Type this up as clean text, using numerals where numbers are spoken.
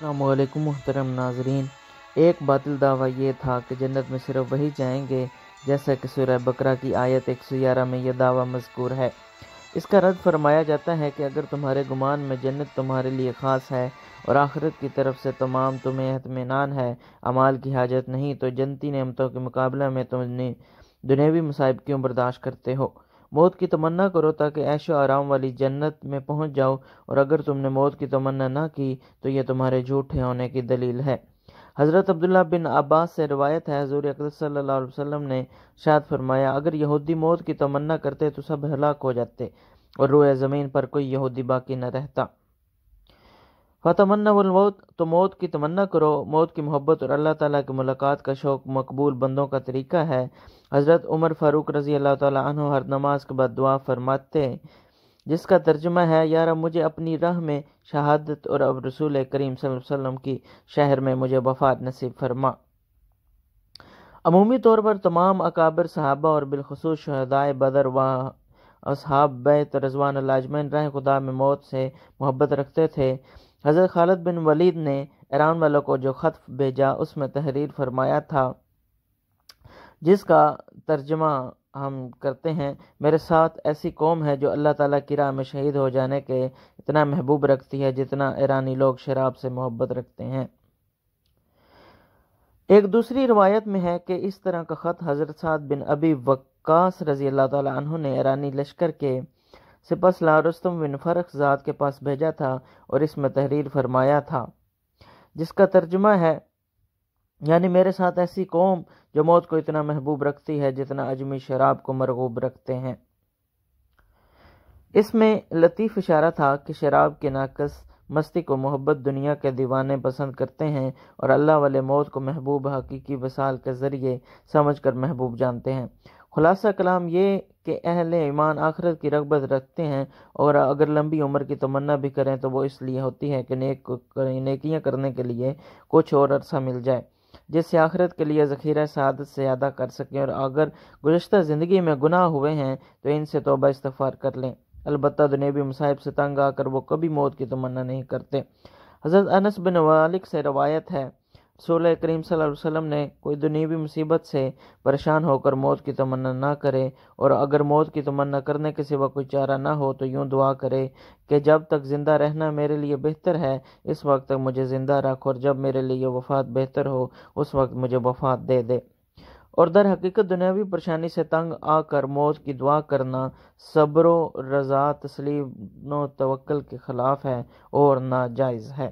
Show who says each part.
Speaker 1: السلام علیکم محترم ناظرین۔ ایک باطل دعویٰ یہ تھا کہ جنت میں صرف وہی جائیں گے، جیسا کہ سورہ بقرہ کی آیت 111 میں یہ دعویٰ مذکور ہے۔ اس کا رد فرمایا جاتا ہے کہ اگر تمہارے گمان میں جنت تمہارے لیے خاص ہے اور آخرت کی طرف سے تمام تمہیں اطمینان ہے، اعمال کی حاجت نہیں، تو جنتی نعمتوں کے مقابلہ میں تم دنیاوی مصائب کیوں برداشت کرتے ہو؟ موت کی تمنا کرو تاکہ عیش و آرام والی جنت میں پہنچ جاؤ، اور اگر تم نے موت کی تمنا نہ کی تو یہ تمہارے جھوٹے ہونے کی دلیل ہے۔ حضرت عبداللہ بن عباس سے روایت ہے، حضور اقدس صلی اللہ علیہ وسلم نے ارشاد فرمایا، اگر یہودی موت کی تمنا کرتے تو سب ہلاک ہو جاتے اور روئے زمین پر کوئی یہودی باقی نہ رہتا۔ فتمنوا الموت، تو موت کی تمنا کرو۔ موت کی محبت اور اللہ تعالیٰ کی ملاقات کا شوق مقبول بندوں کا طریقہ ہے۔ حضرت عمر فاروق رضی اللہ تعالیٰ عنہ ہر نماز کے بعد دعا فرماتے، جس کا ترجمہ ہے، یا رب مجھے اپنی راہ میں شہادت اور اب رسول کریم صلی اللہ علیہ وسلم کی شہر میں مجھے وفات نصیب فرما۔ عمومی طور پر تمام اکابر صحابہ اور بالخصوص شہدائے بدر و اصحاب بیت رضوان اللہ اجمعین راہ خدا میں موت سے محبت رکھتے تھے۔ حضرت خالد بن ولید نے ایران والوں کو جو خط بھیجا اس میں تحریر فرمایا تھا، جس کا ترجمہ ہم کرتے ہیں، میرے ساتھ ایسی قوم ہے جو اللہ تعالیٰ کی راہ میں شہید ہو جانے کے اتنا محبوب رکھتی ہے جتنا ایرانی لوگ شراب سے محبت رکھتے ہیں۔ ایک دوسری روایت میں ہے کہ اس طرح کا خط حضرت سعد بن ابی وقاص رضی اللہ تعالیٰ عنہ نے ایرانی لشکر کے سپہ سالار رستم بن فرخ زاد کے پاس بھیجا تھا اور اس میں تحریر فرمایا تھا، جس کا ترجمہ ہے، یعنی میرے ساتھ ایسی قوم جو موت کو اتنا محبوب رکھتی ہے جتنا اجمی شراب کو مرغوب رکھتے ہیں۔ اس میں لطیف اشارہ تھا کہ شراب کے ناقص مستی کو محبت دنیا کے دیوانے پسند کرتے ہیں اور اللہ والے موت کو محبوب حقیقی وصال کے ذریعے سمجھ کر محبوب جانتے ہیں۔ خلاصہ کلام یہ کہ اہل ایمان آخرت کی رغبت رکھتے ہیں، اور اگر لمبی عمر کی تمنا بھی کریں تو وہ اس لیے ہوتی ہے کہ نیکیاں کرنے کے لیے کچھ اور عرصہ مل جائے جس سے آخرت کے لیے ذخیرہ سعادت سے زیادہ کر سکیں، اور اگر گزشتہ زندگی میں گناہ ہوئے ہیں تو ان سے توبہ استغفار کر لیں۔ البتہ دنیاوی مصائب سے تنگ آ کر وہ کبھی موت کی تمنا نہیں کرتے۔ حضرت انس بن مالک سے روایت ہے، رسول کریم صلی اللہ علیہ وسلم نے کوئی دنیاوی مصیبت سے پریشان ہو کر موت کی تمنا نہ کرے، اور اگر موت کی تمنا کرنے کے سوا کوئی چارہ نہ ہو تو یوں دعا کرے کہ جب تک زندہ رہنا میرے لیے بہتر ہے اس وقت تک مجھے زندہ رکھ، اور جب میرے لیے وفات بہتر ہو اس وقت مجھے وفات دے دے۔ اور در حقیقت دنیاوی پریشانی سے تنگ آ کر موت کی دعا کرنا صبر و رضا، تسلیم و توکل کے خلاف ہے اور ناجائز ہے۔